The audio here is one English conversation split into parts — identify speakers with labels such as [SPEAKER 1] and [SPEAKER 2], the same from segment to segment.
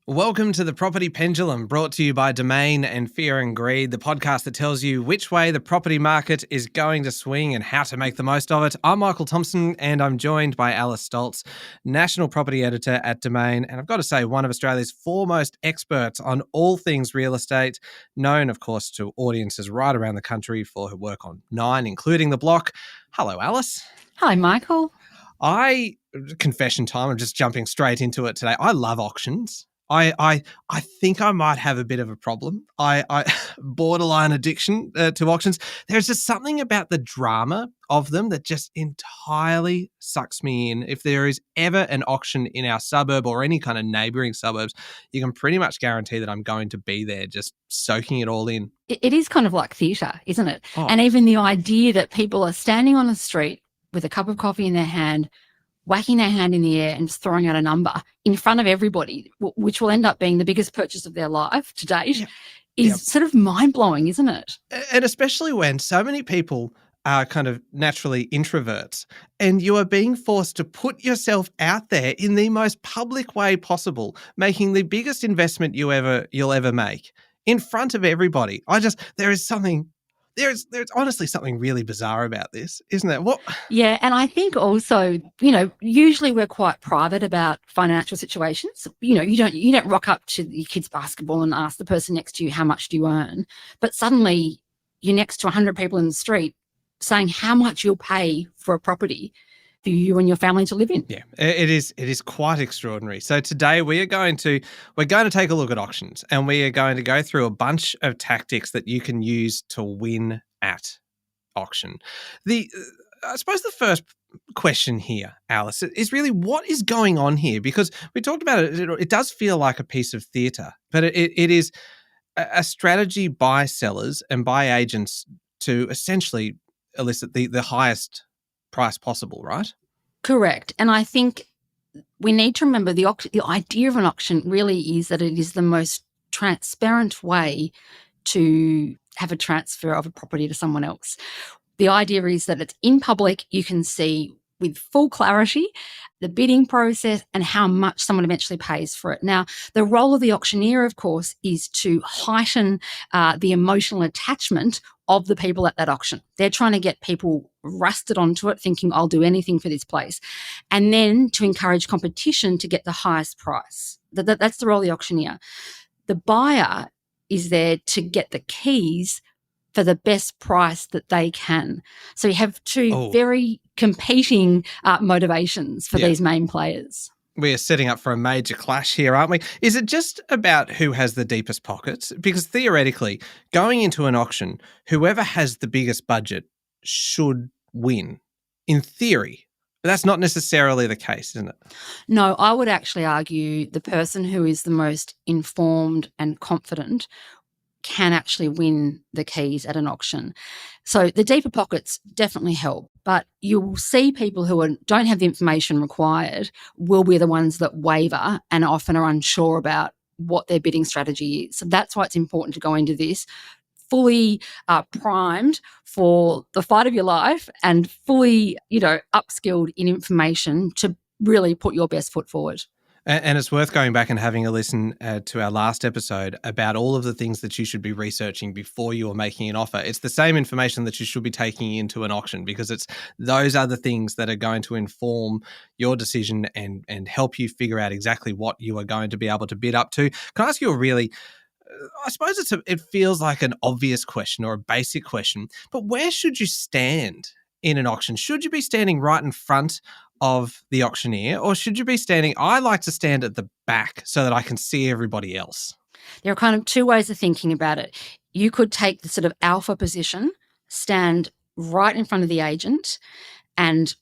[SPEAKER 1] Welcome to the Property Pendulum, brought to you by Domain and Fear and Greed, the podcast that tells you which way the property market is going to swing and how to make the most of it. I'm Michael Thompson, and I'm joined by Alice Stolz, National Property Editor at Domain, and I've got to say, one of Australia's foremost experts on all things real estate, known, of course, to audiences right around the country for her work on Nine, including The Block. Hello, Alice.
[SPEAKER 2] Hi, Michael.
[SPEAKER 1] Confession time, I'm just jumping straight into it today. I love auctions. I think I might have a bit of a problem. I borderline addiction to auctions. There's just something about the drama of them that just entirely sucks me in. If there is ever an auction in our suburb or any kind of neighbouring suburbs, you can pretty much guarantee that I'm going to be there just soaking it all in.
[SPEAKER 2] It is kind of like theatre, isn't it?
[SPEAKER 1] Oh.
[SPEAKER 2] And even the idea that people are standing on the street with a cup of coffee in their hand, whacking their hand in the air and just throwing out a number in front of everybody, which will end up being the biggest purchase of their life to date, is sort of mind-blowing, isn't it?
[SPEAKER 1] And especially when so many people are kind of naturally introverts and you are being forced to put yourself out there in the most public way possible, making the biggest investment you'll ever make in front of everybody. There's honestly something really bizarre about this, isn't there? What?
[SPEAKER 2] Yeah, and I think also, usually we're quite private about financial situations. You don't rock up to your kids' basketball and ask the person next to you, how much do you earn? But suddenly you're next to 100 people in the street saying how much you'll pay for a property for you and your family to live in.
[SPEAKER 1] Yeah, it is quite extraordinary. So today we're going to take a look at auctions, and we are going to go through a bunch of tactics that you can use to win at auction. I suppose the first question here, Alice, is really what is going on here? Because we talked about it. It does feel like a piece of theatre, but it is a strategy by sellers and by agents to essentially elicit the highest price possible, right?
[SPEAKER 2] Correct. And I think we need to remember the idea of an auction really is that it is the most transparent way to have a transfer of a property to someone else. The idea is that it's in public, you can see with full clarity the bidding process and how much someone eventually pays for it. Now, the role of the auctioneer, of course, is to heighten the emotional attachment of the people at that auction. They're trying to get people rusted onto it, thinking, I'll do anything for this place. And then to encourage competition to get the highest price. That's the role of the auctioneer. The buyer is there to get the keys for the best price that they can. So you have two very competing motivations for these main players.
[SPEAKER 1] We are setting up for a major clash here, aren't we? Is it just about who has the deepest pockets? Because theoretically, going into an auction, whoever has the biggest budget should win, in theory. But that's not necessarily the case, isn't it?
[SPEAKER 2] No, I would actually argue the person who is the most informed and confident can actually win the keys at an auction. So the deeper pockets definitely help, but you will see people who don't have the information required will be the ones that waver and often are unsure about what their bidding strategy is. So that's why it's important to go into this fully primed for the fight of your life and fully, upskilled in information to really put your best foot forward.
[SPEAKER 1] And it's worth going back and having a listen to our last episode about all of the things that you should be researching before you are making an offer. It's the same information that you should be taking into an auction because those are the things that are going to inform your decision and help you figure out exactly what you are going to be able to bid up to. Can I ask you a really, I suppose it feels like an obvious question or a basic question, but where should you stand in an auction? Should you be standing right in front of the auctioneer, or should you be standing? I like to stand at the back so that I can see everybody else.
[SPEAKER 2] There are kind of two ways of thinking about it. You could take the sort of alpha position, stand right in front of the agent and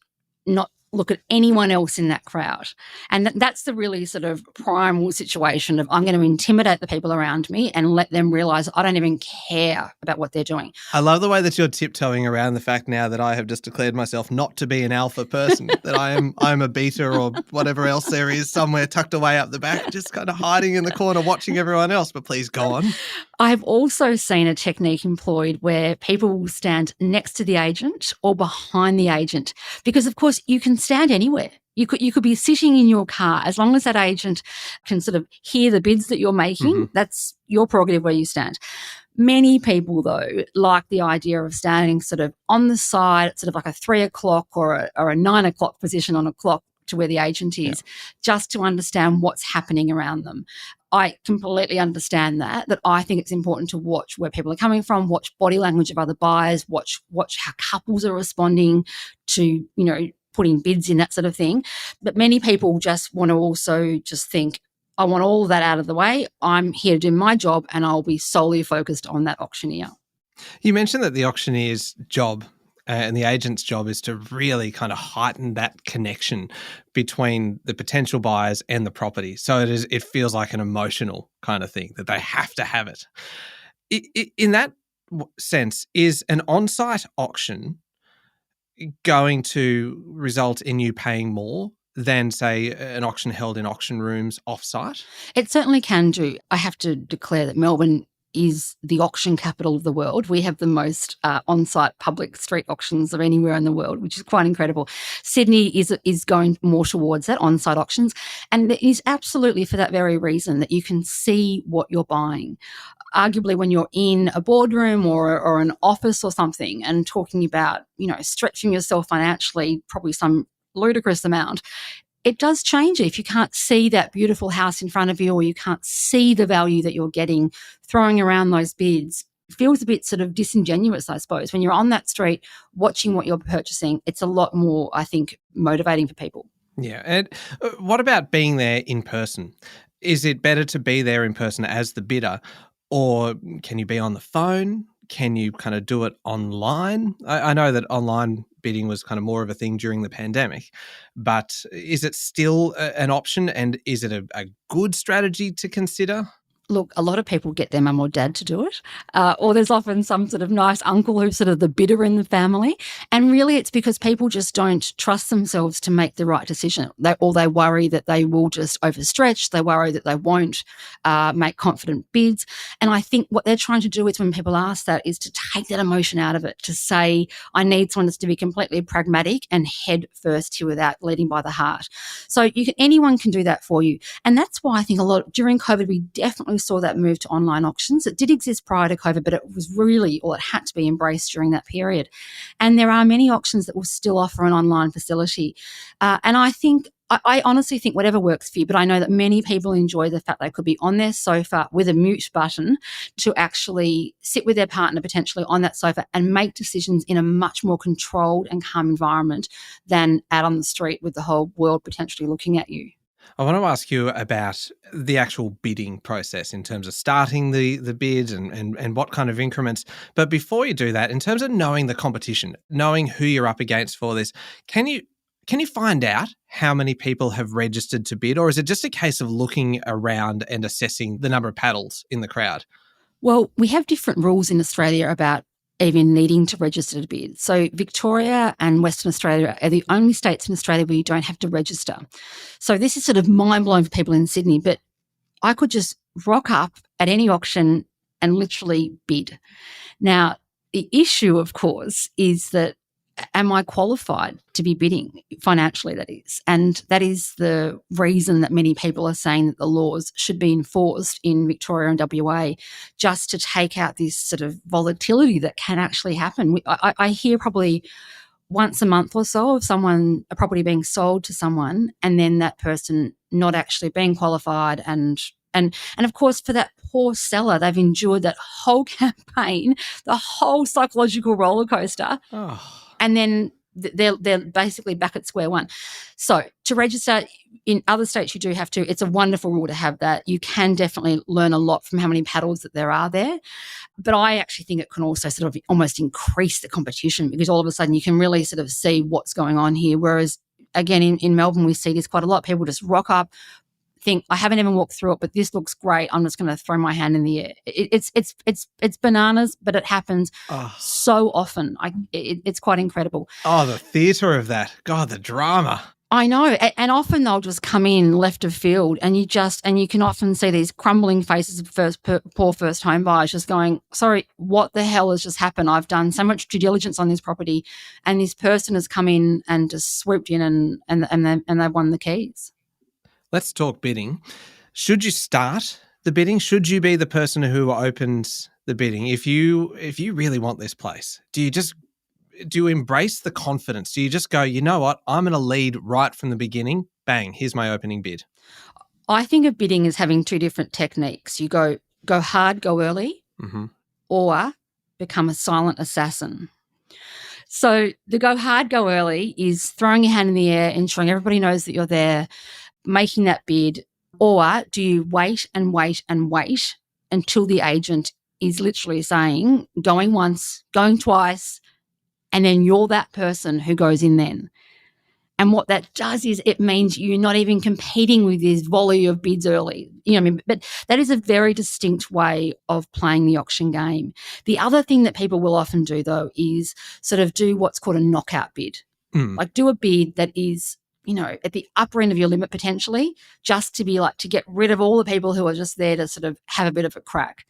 [SPEAKER 2] not look at anyone else in that crowd. And that's the really sort of primal situation of I'm going to intimidate the people around me and let them realise I don't even care about what they're doing.
[SPEAKER 1] I love the way that you're tiptoeing around the fact now that I have just declared myself not to be an alpha person, that I'm a beta or whatever else there is somewhere tucked away up the back, just kind of hiding in the corner watching everyone else. But please go on.
[SPEAKER 2] I've also seen a technique employed where people will stand next to the agent or behind the agent because, of course, you can stand anywhere. You could be sitting in your car as long as that agent can sort of hear the bids that you're making. That's your prerogative where you stand. Many people, though, like the idea of standing sort of on the side, sort of like a 3 o'clock or a 9 o'clock position on a clock to where the agent is, just to understand what's happening around them. I completely understand that I think it's important to watch where people are coming from, watch body language of other buyers, watch how couples are responding to, putting bids in, that sort of thing. But many people just want to also just think, I want all of that out of the way. I'm here to do my job and I'll be solely focused on that auctioneer.
[SPEAKER 1] You mentioned that the auctioneer's job and the agent's job is to really kind of heighten that connection between the potential buyers and the property. So it feels like an emotional kind of thing that they have to have it. In that sense, is an on-site auction going to result in you paying more than, say, an auction held in auction rooms off-site?
[SPEAKER 2] It certainly can do. I have to declare that Melbourne is the auction capital of the world. We have the most on-site public street auctions of anywhere in the world, which is quite incredible. Sydney is going more towards that, on-site auctions, and it is absolutely for that very reason that you can see what you're buying. Arguably, when you're in a boardroom or an office or something and talking about, stretching yourself financially, probably some ludicrous amount, it does change it if you can't see that beautiful house in front of you or you can't see the value that you're getting throwing around those bids. It feels a bit sort of disingenuous, I suppose. When you're on that street watching what you're purchasing, it's a lot more, I think, motivating for people.
[SPEAKER 1] Yeah. And what about being there in person? Is it better to be there in person as the bidder, or can you be on the phone? Can you kind of do it online? I know that online bidding was kind of more of a thing during the pandemic, but is it still an option, and is it a good strategy to consider?
[SPEAKER 2] Look, a lot of people get their mum or dad to do it, or there's often some sort of nice uncle who's sort of the bidder in the family. And really it's because people just don't trust themselves to make the right decision, or they worry that they will just overstretch. They worry that they won't make confident bids. And I think what they're trying to do is, when people ask that, is to take that emotion out of it, to say, I need someone that's to be completely pragmatic and head first here without leading by the heart. So anyone can do that for you. And that's why I think during COVID, we definitely saw that move to online auctions. It did exist prior to COVID, but it was really, or it had to be embraced during that period. And there are many auctions that will still offer an online facility. And I honestly think whatever works for you, but I know that many people enjoy the fact they could be on their sofa with a mute button to actually sit with their partner potentially on that sofa and make decisions in a much more controlled and calm environment than out on the street with the whole world potentially looking at you.
[SPEAKER 1] I want to ask you about the actual bidding process in terms of starting the bid and what kind of increments. But before you do that, in terms of knowing the competition, knowing who you're up against for this, can you find out how many people have registered to bid, or is it just a case of looking around and assessing the number of paddles in the crowd?
[SPEAKER 2] Well, we have different rules in Australia about even needing to register to bid. So Victoria and Western Australia are the only states in Australia where you don't have to register. So this is sort of mind-blowing for people in Sydney, but I could just rock up at any auction and literally bid. Now, the issue, of course, is that, am I qualified to be bidding financially, that is? And that is the reason that many people are saying that the laws should be enforced in Victoria and WA, just to take out this sort of volatility that can actually happen. I hear probably once a month or so of a property being sold to someone and then that person not actually being qualified, and of course, for that poor seller, they've endured that whole campaign, the whole psychological roller coaster.
[SPEAKER 1] Oh.
[SPEAKER 2] And then they're basically back at square one. So to register in other states, you do have to. It's a wonderful rule to have that. You can definitely learn a lot from how many paddles that there are there. But I actually think it can also sort of almost increase the competition, because all of a sudden you can really sort of see what's going on here. Whereas, again, in Melbourne, we see this quite a lot. People just rock up, think, I haven't even walked through it, but this looks great. I'm just going to throw my hand in the air. It's bananas, but it happens so often. It's quite incredible.
[SPEAKER 1] Oh, the theatre of that. God, the drama.
[SPEAKER 2] I know, and often they'll just come in left of field, and you can often see these crumbling faces of poor first home buyers just going, sorry, what the hell has just happened? I've done so much due diligence on this property, and this person has come in and just swooped in and they've won the keys.
[SPEAKER 1] Let's talk bidding. Should you start the bidding? Should you be the person who opens the bidding? If you really want this place, do you embrace the confidence? Do you just go, you know what, I'm going to lead right from the beginning? Bang, here's my opening bid.
[SPEAKER 2] I think of bidding as having two different techniques. You go hard, go early, or become a silent assassin. So the go hard, go early is throwing your hand in the air, ensuring everybody knows that you're there, making that bid. Or do you wait and wait and wait until the agent is literally saying, going once, going twice, and then you're that person who goes in then. And what that does is it means you're not even competing with this volley of bids early. You know what I mean? But that is a very distinct way of playing the auction game. The other thing that people will often do, though, is sort of do what's called a knockout bid. Like do a bid that is, you know, at the upper end of your limit potentially, just to be like, to get rid of all the people who are just there to sort of have a bit of a crack.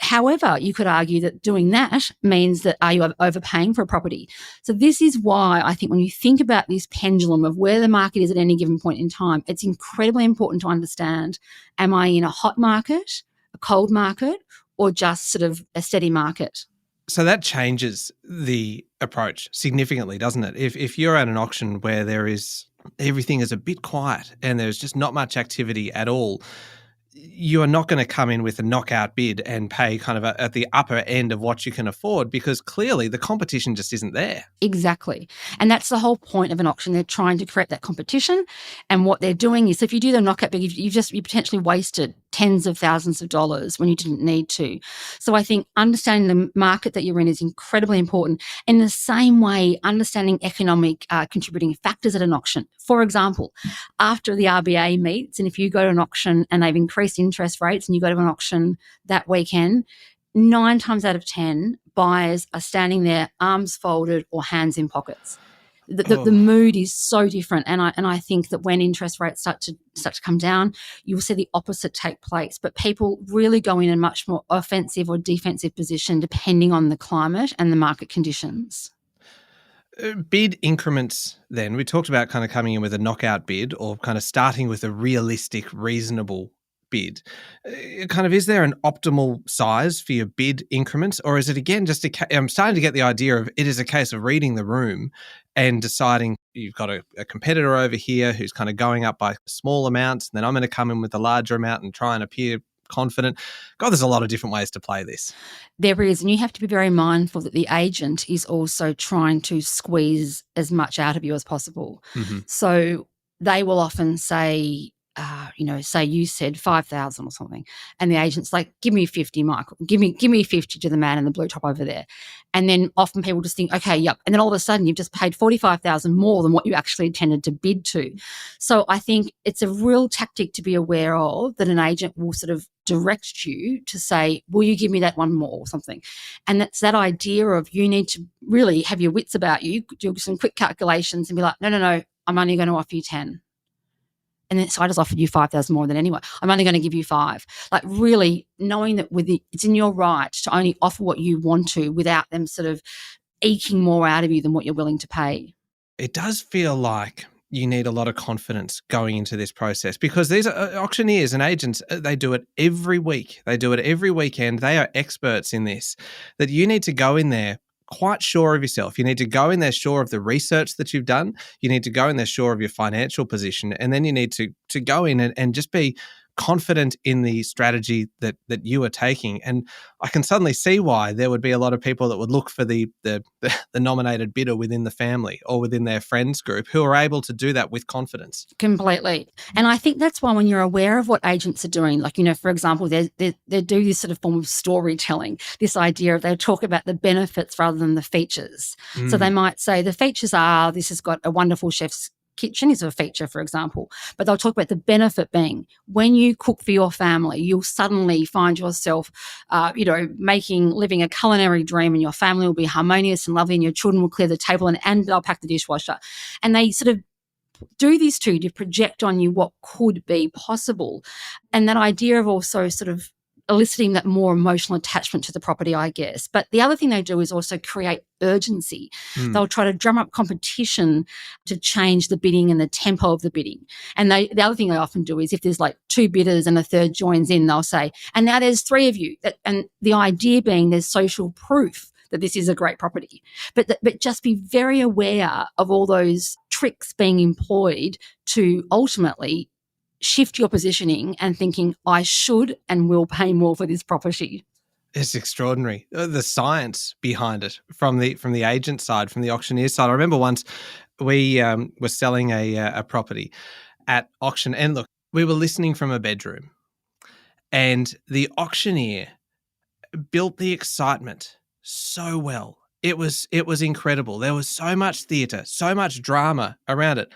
[SPEAKER 2] However, you could argue that doing that means that are you overpaying for a property? So this is why I think when you think about this pendulum of where the market is at any given point in time, it's incredibly important to understand, am I in a hot market, a cold market, or just sort of a steady market?
[SPEAKER 1] So that changes the approach significantly, doesn't it? If you're at an auction where everything is a bit quiet and there's just not much activity at all, you are not going to come in with a knockout bid and pay kind of at the upper end of what you can afford, because clearly the competition just isn't there.
[SPEAKER 2] Exactly. And that's the whole point of an auction. They're trying to create that competition. And what they're doing is, if you do the knockout bid, you potentially wasted tens of thousands of dollars when you didn't need to. So I think understanding the market that you're in is incredibly important. In the same way, understanding economic contributing factors at an auction. For example, after the RBA meets, and if you go to an auction and they've increased interest rates and you go to an auction that weekend, 9 times out of 10, buyers are standing there, arms folded or hands in pockets. The mood is so different, and I think that when interest rates start to come down, you'll see the opposite take place. But people really go in a much more offensive or defensive position depending on the climate and the market conditions.
[SPEAKER 1] Bid increments then. We talked about kind of coming in with a knockout bid or kind of starting with a realistic, reasonable bid. Kind of, is there an optimal size for your bid increments, or is it again just I'm starting to get the idea of it is a case of reading the room and deciding you've got a competitor over here who's kind of going up by small amounts, and then I'm going to come in with a larger amount and try and appear confident. God, there's a lot of different ways to play this.
[SPEAKER 2] There is, and you have to be very mindful that the agent is also trying to squeeze as much out of you as possible. So they will often say, say you said 5,000 or something, and the agent's like, give me 50, Michael, give me 50 to the man in the blue top over there. And then often people just think, okay, yep. And then all of a sudden you've just paid 45,000 more than what you actually intended to bid to. So I think it's a real tactic to be aware of, that an agent will sort of direct you to say, will you give me that one more or something? And that's that idea of, you need to really have your wits about you, do some quick calculations and be like, no, I'm only going to offer you 10. And then, so I just offered you 5,000 more than anyway. I'm only going to give you 5. Like, really knowing that it's in your right to only offer what you want to without them sort of eking more out of you than what you're willing to pay.
[SPEAKER 1] It does feel like you need a lot of confidence going into this process, because these auctioneers and agents, they do it every week. They do it every weekend. They are experts in this, that you need to go in there quite sure of yourself. You need to go in there sure of the research that you've done. You need to go in there sure of your financial position. And then you need to go in and just be confident in the strategy that you are taking. And I can suddenly see why there would be a lot of people that would look for the nominated bidder within the family or within their friends group who are able to do that with confidence.
[SPEAKER 2] Completely. And I think that's why when you're aware of what agents are doing, like, for example, they do this sort of form of storytelling, this idea of they talk about the benefits rather than the features. So they might say the features are, this has got a wonderful chef's kitchen is a feature, for example, but they'll talk about the benefit being, when you cook for your family, you'll suddenly find yourself, living a culinary dream, and your family will be harmonious and lovely, and your children will clear the table and they'll pack the dishwasher. And they sort of do this to project on you what could be possible. And that idea of also sort of eliciting that more emotional attachment to the property, I guess. But the other thing they do is also create urgency. They'll try to drum up competition to change the bidding and the tempo of the bidding. And the other thing they often do is if there's like 2 bidders and a third joins in, they'll say, and now there's 3 of you. And the idea being there's social proof that this is a great property. But just be very aware of all those tricks being employed to ultimately shift your positioning and thinking, I should and will pay more for this property.
[SPEAKER 1] It's extraordinary. The science behind it from the agent side, from the auctioneer side. I remember once we were selling a property at auction, and look, we were listening from a bedroom, and the auctioneer built the excitement so well. It was incredible. There was so much theatre, so much drama around it.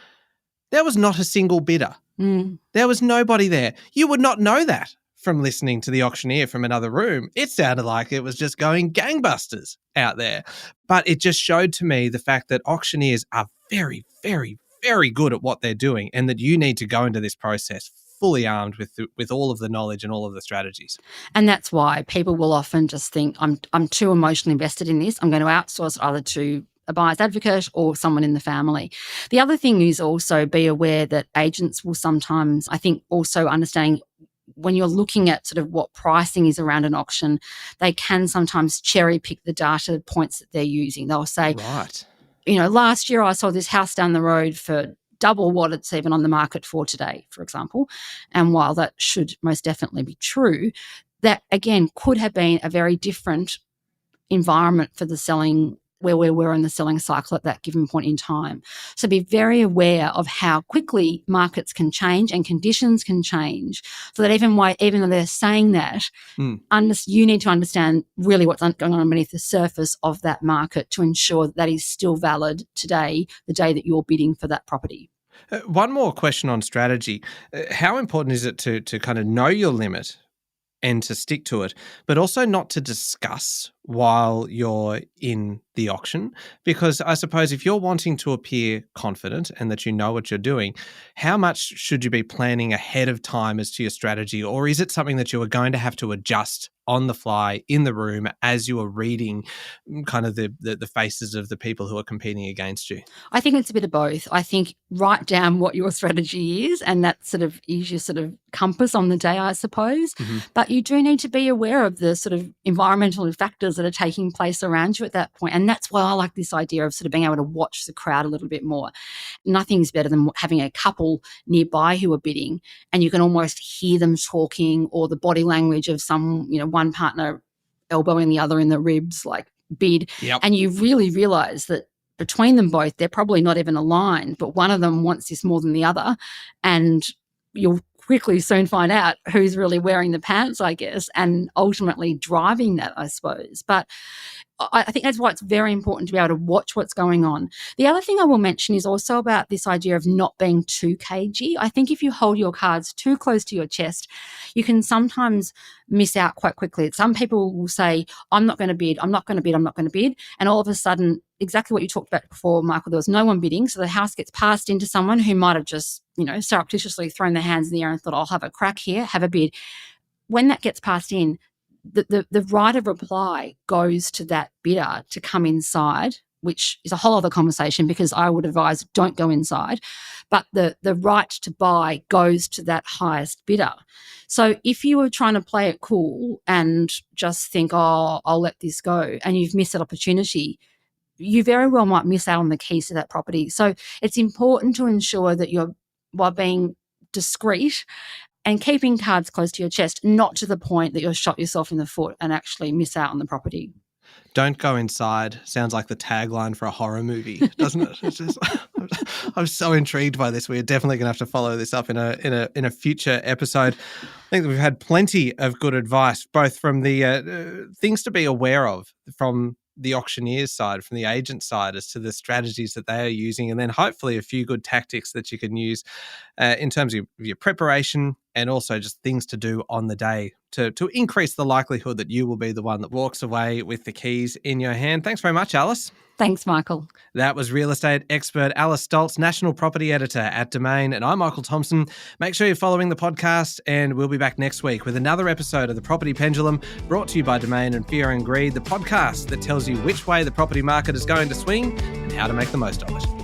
[SPEAKER 1] There was not a single bidder. There was nobody there. You would not know that from listening to the auctioneer from another room. It sounded like it was just going gangbusters out there. But it just showed to me the fact that auctioneers are very, very, very good at what they're doing, and that you need to go into this process fully armed with all of the knowledge and all of the strategies.
[SPEAKER 2] And that's why people will often just think, I'm too emotionally invested in this. I'm going to outsource either to a buyer's advocate or someone in the family. The other thing is also be aware that agents will sometimes, I think, also understanding when you're looking at sort of what pricing is around an auction, they can sometimes cherry pick the data points that they're using. They'll say,
[SPEAKER 1] right,
[SPEAKER 2] last year I saw this house down the road for double what it's even on the market for today, for example. And while that should most definitely be true, that again could have been a very different environment for the selling, where we were in the selling cycle at that given point in time. So be very aware of how quickly markets can change and conditions can change, so that even though they're saying that, you need to understand really what's going on beneath the surface of that market to ensure that is still valid today, the day that you're bidding for that property.
[SPEAKER 1] One more question on strategy. How important is it to kind of know your limit and to stick to it, but also not to discuss while you're in the auction? Because I suppose if you're wanting to appear confident and that you know what you're doing, how much should you be planning ahead of time as to your strategy? Or is it something that you are going to have to adjust on the fly in the room as you are reading kind of the faces of the people who are competing against you?
[SPEAKER 2] I think it's a bit of both. I think write down what your strategy is, and that sort of is your sort of compass on the day, I suppose. But you do need to be aware of the sort of environmental factors that are taking place around you at that point. And that's why I like this idea of sort of being able to watch the crowd a little bit more. Nothing's better than having a couple nearby who are bidding, and you can almost hear them talking, or the body language of some, one partner elbowing the other in the ribs, like bid.
[SPEAKER 1] Yep.
[SPEAKER 2] And you really realise that between them both, they're probably not even aligned, but one of them wants this more than the other. And you'll quickly soon find out who's really wearing the pants, I guess, and ultimately driving that, I suppose. But I think that's why it's very important to be able to watch what's going on. The other thing I will mention is also about this idea of not being too cagey. I think if you hold your cards too close to your chest, you can sometimes miss out quite quickly. Some people will say, I'm not going to bid, I'm not going to bid, I'm not going to bid. And all of a sudden, exactly what you talked about before, Michael, there was no one bidding. So the house gets passed into someone who might have just, surreptitiously thrown their hands in the air and thought, I'll have a crack here, have a bid. When that gets passed in, the right of reply goes to that bidder to come inside, which is a whole other conversation, because I would advise don't go inside. But the right to buy goes to that highest bidder. So if you were trying to play it cool and just think, oh, I'll let this go, and you've missed that opportunity, you very well might miss out on the keys to that property. So it's important to ensure that while being discreet and keeping cards close to your chest, not to the point that you'll shot yourself in the foot and actually miss out on the property.
[SPEAKER 1] Don't go inside sounds like the tagline for a horror movie, doesn't it? It's just, I'm so intrigued by this. We're definitely going to have to follow this up in a future episode. I think that we've had plenty of good advice, both from the things to be aware of from the auctioneer's side, from the agent side, as to the strategies that they are using, and then hopefully a few good tactics that you can use in terms of your preparation, and also just things to do on the day to increase the likelihood that you will be the one that walks away with the keys in your hand. Thanks very much, Alice.
[SPEAKER 2] Thanks, Michael.
[SPEAKER 1] That was real estate expert Alice Stolz, National Property Editor at Domain, and I'm Michael Thompson. Make sure you're following the podcast, and we'll be back next week with another episode of The Property Pendulum, brought to you by Domain and Fear and Greed, the podcast that tells you which way the property market is going to swing and how to make the most of it.